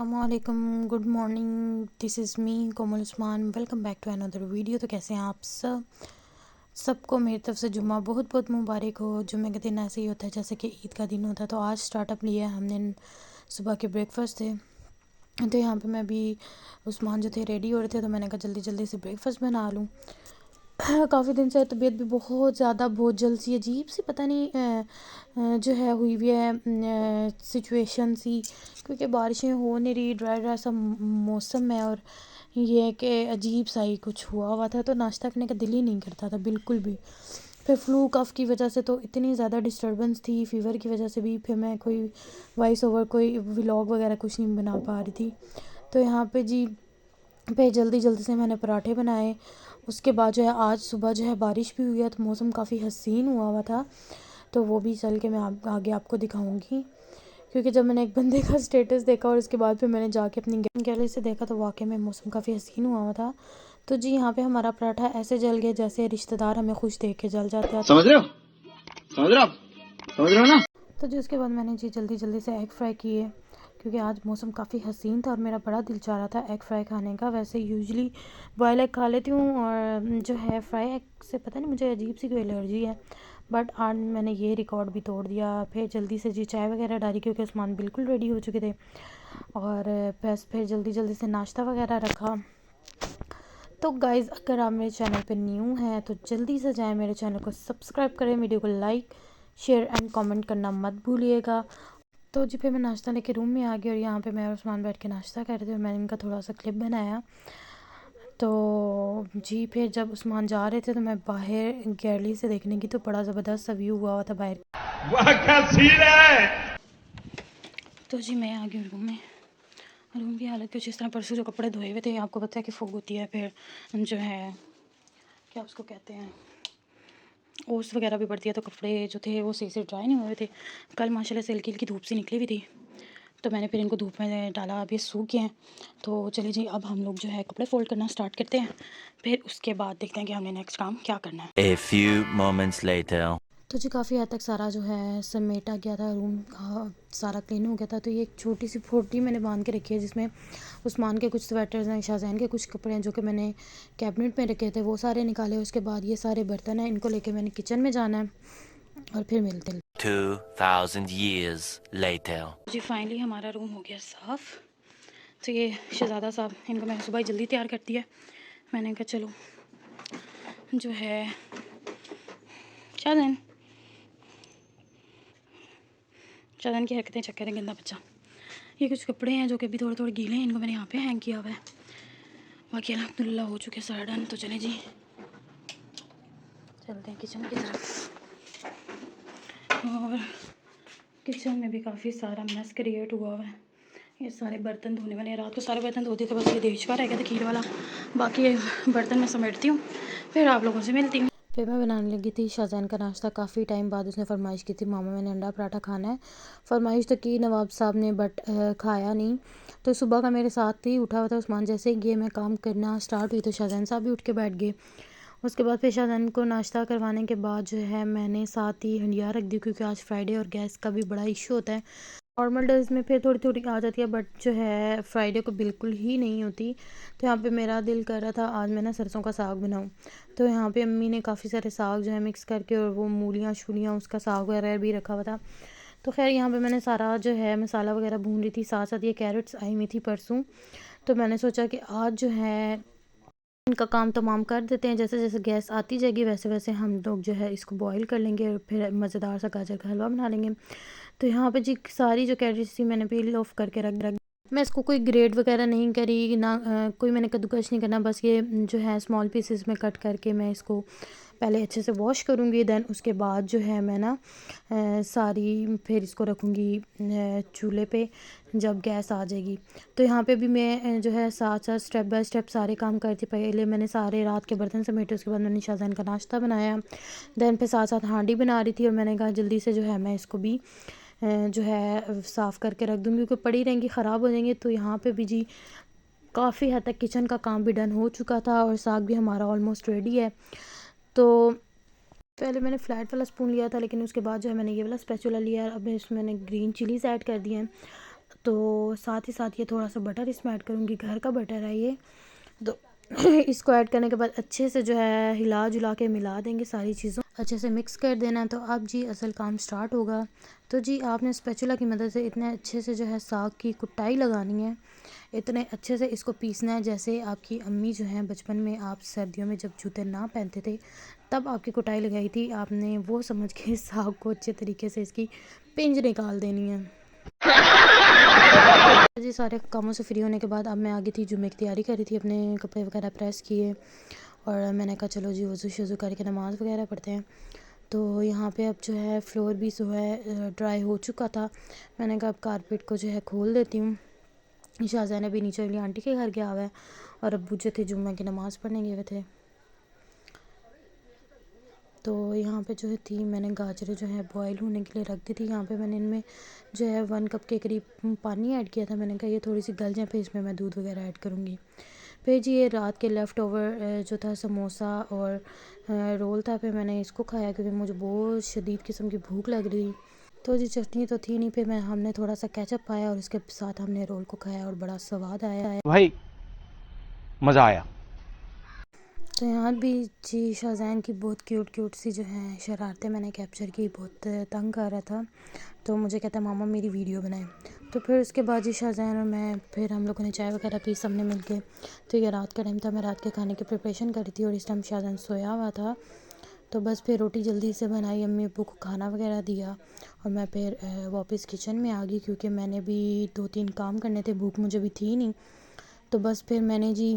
अस्सलामुअलैकुम, good morning. This is me Komal Usman. Welcome back to another video. तो कैसे हैं आप सबको मेरी तरफ से जुम्मा बहुत बहुत मुबारक हो। जुम्मे के दिन ऐसे ही होता है जैसे कि ईद का दिन होता है। तो आज स्टार्टअप लिया है हमने, सुबह के ब्रेकफास्ट थे। तो यहाँ पे मैं भी उस्मान जो थे रेडी हो रहे थे, तो मैंने कहा जल्दी जल्दी से ब्रेकफास्ट बना लूँ। काफ़ी दिन से तबीयत भी बहुत ज़्यादा बहुत जल्द सी अजीब सी पता नहीं जो है हुई हुई है सिचुएशन सी, क्योंकि बारिशें हो नहीं रही, ड्राई ड्राई सा मौसम है। और ये है कि अजीब सा ही कुछ हुआ था, तो नाश्ता करने का दिल ही नहीं करता था बिल्कुल भी। फिर फ्लू कफ़ की वजह से तो इतनी ज़्यादा डिस्टर्बेंस थी, फीवर की वजह से भी फिर मैं कोई वॉइस ओवर कोई व्लॉग वगैरह कुछ नहीं बना पा रही थी। तो यहाँ पे जी जल्दी जल्दी से मैंने पराठे बनाए। उसके बाद जो है आज सुबह जो है बारिश भी हुई है, तो मौसम काफ़ी हसीन हुआ था। तो वो भी चल के मैं आगे आपको दिखाऊंगी, क्योंकि जब मैंने एक बंदे का स्टेटस देखा और उसके बाद फिर मैंने जाके अपनी गैलरी से देखा, तो वाकई में मौसम काफ़ी हसीन हुआ था। तो जी यहाँ पे हमारा पराठा ऐसे जल गया जैसे रिश्तेदार हमें खुश देख के जल जाते हैं। समझ रहे हो? समझ रहे हो ना? तो जी उसके बाद मैंने जी जल्दी जल्दी से एग फ्राई किए, क्योंकि आज मौसम काफ़ी हसीन था और मेरा बड़ा दिल चाह रहा था एग फ्राई खाने का। वैसे यूजुअली बॉयल एग खा लेती हूँ, और जो है फ्राई एग से पता नहीं मुझे अजीब सी कोई एलर्जी है, बट आज मैंने ये रिकॉर्ड भी तोड़ दिया। फिर जल्दी से जी चाय वगैरह डाली, क्योंकि उस्मान बिल्कुल रेडी हो चुके थे। और बस फिर जल्दी जल्दी से नाश्ता वगैरह रखा। तो गाइज़, अगर आप मेरे चैनल पे न्यू हैं तो जल्दी से जाएं, मेरे चैनल को सब्सक्राइब करें, वीडियो को लाइक शेयर एंड कमेंट करना मत भूलिएगा। तो जी फिर मैं नाश्ता लेके रूम में आ गई, और यहाँ पे मैं और उस्मान बैठ के नाश्ता कर रहे थे, और मैंने इनका थोड़ा सा क्लिप बनाया। तो जी फिर जब उस्मान जा रहे थे, तो मैं बाहर गैलरी से देखने की, तो बड़ा ज़बरदस्त सा व्यू हुआ था बाहर। वाह क्या सीन है। तो जी मैं आ गई रूम में। रूम की हालत कुछ इस तरह, परसों जो कपड़े धोए हुए थे, आपको पता है कि फूक होती है, फिर जो है क्या उसको कहते हैं, ओस वगैरह भी पड़ती है, तो कपड़े जो थे वो सही से ड्राई नहीं हुए थे। कल माशाल्लाह से हल्की हल्की धूप से निकली हुई थी, तो मैंने फिर इनको धूप में डाला, अब ये सूख गए हैं। तो चलिए जी अब हम लोग जो है कपड़े फोल्ड करना स्टार्ट करते हैं, फिर उसके बाद देखते हैं कि हमने नेक्स्ट काम क्या करना है। A few moments later. तो जी काफ़ी हद तक सारा जो है समेटा गया था, रूम का सारा क्लीन हो गया था। तो ये एक छोटी सी फोटी मैंने बांध के रखी है, जिसमें उस्मान के कुछ स्वेटर्स हैं, शाहजैन के कुछ कपड़े हैं जो कि मैंने कैबिनेट में रखे थे, वो सारे निकाले। उसके बाद ये सारे बर्तन हैं, इनको लेके मैंने किचन में जाना है, और फिर मिलते हैं। 2000 years later. जी फाइनली हमारा रूम हो गया साफ़। तो ये शहज़ादा साहब, इनको मैंने सुबह ही जल्दी तैयार कर दिया। मैंने कहा चलो जो है शाहजैन शाहजैन की हरकतें चेक करें, गंदा बच्चा। ये कुछ कपड़े हैं जो कि अभी थोड़े थोड़े गीले हैं, इनको मैंने यहाँ पे हैंग किया हुआ है। बाकी अल्हम्दुलिल्लाह हो चुके सारा डन। तो चलें जी चलते हैं किचन की तरफ। और किचन में भी काफ़ी सारा मैस क्रिएट हुआ हुआ है। ये सारे बर्तन धोने वाले हैं, रात को सारे बर्तन धोते थे, बस ये देश का रह गया था खीर वाला। बाकी ये बर्तन मैं समेटती हूँ, फिर आप लोगों से मिलती हूँ। फिर मैं बनाने लगी थी शाहजैन का नाश्ता। काफ़ी टाइम बाद उसने फरमाइश की थी, मामा मैंने अंडा पराठा खाना है। फरमाइश तो की नवाब साहब ने, बट खाया नहीं। तो सुबह का मेरे साथ ही उठा हुआ था उस्मान। जैसे ही ये मैं काम करना स्टार्ट हुई, तो शाहजैन साहब भी उठ के बैठ गए। उसके बाद फिर शाहजैन को नाश्ता करवाने के बाद जो है मैंने साथ ही हंडिया रख दी, क्योंकि आज फ्राइडे और गैस का भी बड़ा इशू होता है। नॉर्मल डेज़ में फिर थोड़ी थोड़ी आ जाती है, बट जो है फ्राइडे को बिल्कुल ही नहीं होती। तो यहाँ पे मेरा दिल कर रहा था आज मैं ना सरसों का साग बनाऊँ। तो यहाँ पे अम्मी ने काफ़ी सारे साग जो है मिक्स करके, और वो मूलियाँ शूलियाँ उसका साग वगैरह भी रखा हुआ था। तो खैर यहाँ पे मैंने सारा जो है मसाला वगैरह भून रही थी, साथ साथ ये कैरेट्स आई हुई थी परसों। तो मैंने सोचा कि आज जो है इनका काम तमाम कर देते हैं। जैसे जैसे गैस आती जाएगी वैसे वैसे हम लोग जो है इसको बॉईल कर लेंगे, और फिर मज़ेदार सा गाजर का हलवा बना लेंगे। तो यहाँ पे जी सारी जो कैरेट्स थी मैंने पील ऑफ करके रख मैं इसको कोई ग्रेड वगैरह नहीं करी ना, कोई मैंने कद्दूकश नहीं करना। बस ये जो है स्मॉल पीसेस में कट करके मैं इसको पहले अच्छे से वॉश करूँगी। दैन उसके बाद जो है मैं ना सारी फिर इसको रखूँगी चूल्हे पे जब गैस आ जाएगी। तो यहाँ पे भी मैं जो है साथ साथ स्टेप बाय स्टेप सारे काम करती। पहले मैंने सारे रात के बर्तन समेटे, उसके बाद मैंने शाहजहान का नाश्ता बनाया। दैन फिर साथ साथ हांडी बना रही थी, और मैंने कहा जल्दी से जो है मैं इसको भी जो है साफ़ करके रख दूँगी, क्योंकि पड़ी रहेंगी ख़राब हो जाएंगी। तो यहाँ पे भी जी काफ़ी हद तक किचन का काम भी डन हो चुका था, और साग भी हमारा ऑलमोस्ट रेडी है। तो पहले मैंने फ्लैट वाला स्पून लिया था, लेकिन उसके बाद जो है मैंने ये वाला स्पैचुला लिया है। अब इसमें मैंने ग्रीन चिलीज़ ऐड कर दिए हैं। तो साथ ही साथ ये थोड़ा सा बटर इसमें ऐड करूँगी, घर का बटर है ये। तो इसको ऐड करने के बाद अच्छे से जो है हिला जुला के मिला देंगे, सारी चीज़ों अच्छे से मिक्स कर देना। तो अब जी असल काम स्टार्ट होगा। तो जी आपने स्पैचुला की मदद से इतने अच्छे से जो है साग की कुटाई लगानी है, इतने अच्छे से इसको पीसना है जैसे आपकी अम्मी जो हैं बचपन में, आप सर्दियों में जब जूते ना पहनते थे तब आपकी कुटाई लगाई थी आपने, वो समझ के साग को अच्छे तरीके से इसकी पिंज निकाल देनी है। जी सारे कामों से फ्री होने के बाद अब मैं आगे थी, जुम्मे की तैयारी कर रही थी, अपने कपड़े वगैरह प्रेस किए और मैंने कहा चलो जी वज़ू शज़ू करके नमाज़ वगैरह पढ़ते हैं। तो यहाँ पे अब जो है फ्लोर भी जो है ड्राई हो चुका था, मैंने कहा अब कारपेट को जो है खोल देती हूँ। शाहजहान अभी नीचे वाली आंटी के घर गया हुआ है और अब्बू जो थे जुम्मे की नमाज़ पढ़ने गए हुए थे। तो यहाँ पे जो है थी, मैंने गाजरें जो है बॉयल होने के लिए रख दी थी। यहाँ पे मैंने इनमें जो है 1 कप के करीब पानी ऐड किया था। मैंने कहा ये थोड़ी सी गल जाए, फिर इसमें मैं दूध वगैरह ऐड करूँगी। फिर जी ये रात के लेफ़्ट ओवर जो था समोसा और रोल था, फिर मैंने इसको खाया क्योंकि मुझे बहुत शदीद किस्म की भूख लग रही। तो जी चटनी तो थी नहीं, फिर हमने थोड़ा सा केचप पाया और उसके साथ हमने रोल को खाया और बड़ा स्वाद आया। भाई मजा आया। तो यहाँ भी जी शाहजहान की बहुत क्यूट सी जो है शरारतें मैंने कैप्चर की, बहुत तंग कर रहा था। तो मुझे कहता मामा मेरी वीडियो बनाए। तो फिर उसके बाद जी शाहजहान और मैं, फिर हम लोगों ने चाय वगैरह पी सबने मिल के। तो ये रात का टाइम था, मैं रात के खाने की प्रिपरेशन कर रही थी और इस टाइम शाहजहान सोया हुआ था। तो बस फिर रोटी जल्दी से बनाई, अम्मी अब्बू को खाना वगैरह दिया और मैं फिर वापस किचन में आ गई क्योंकि मैंने भी 2-3 काम करने थे, भूख मुझे भी थी नहीं। तो बस फिर मैंने जी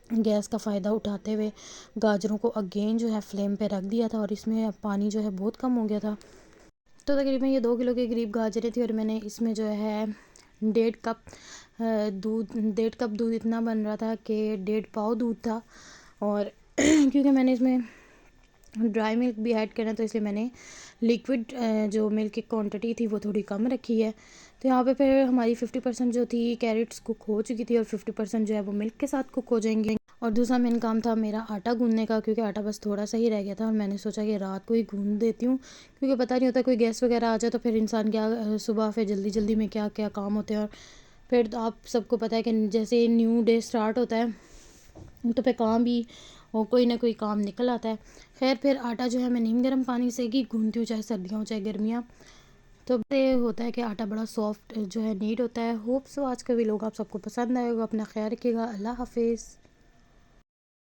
गैस का फ़ायदा उठाते हुए गाजरों को अगेन जो है फ्लेम पे रख दिया था और इसमें पानी जो है बहुत कम हो गया था। तो तकरीबन ये 2 किलो के करीब गाजरें थी और मैंने इसमें जो है 1.5 कप दूध, 1.5 कप दूध इतना बन रहा था कि 1.5 पाव दूध था। और क्योंकि मैंने इसमें ड्राई मिल्क भी ऐड करना, तो इसलिए मैंने लिक्विड जो मिल्क की क्वांटिटी थी वो थोड़ी कम रखी है। तो यहाँ पे फिर हमारी 50% जो थी कैरेट्स कुक हो चुकी थी और 50% जो है वो मिल्क के साथ कुक हो जाएंगे। और दूसरा मेन काम था मेरा आटा गूंदने का, क्योंकि आटा बस थोड़ा सा ही रह गया था और मैंने सोचा कि रात को ही गूंद देती हूँ क्योंकि पता नहीं होता कोई गेस्ट वगैरह आ जाए तो फिर इंसान क्या सुबह फिर जल्दी में क्या क्या काम होते हैं। और फिर तो आप सबको पता है कि जैसे न्यू डे स्टार्ट होता है तो फिर काम भी और कोई ना कोई काम निकल आता है। खैर फिर आटा जो है मैं नीम गर्म पानी से ही गूंदती हूँ, चाहे सर्दियाँ हो चाहे गर्मियाँ। तो ये होता है कि आटा बड़ा सॉफ्ट जो है नीट होता है। होप सो आज का भी लोग आप सबको पसंद आएगा। अपना ख्याल रखिएगा। अल्लाह हाफिज़।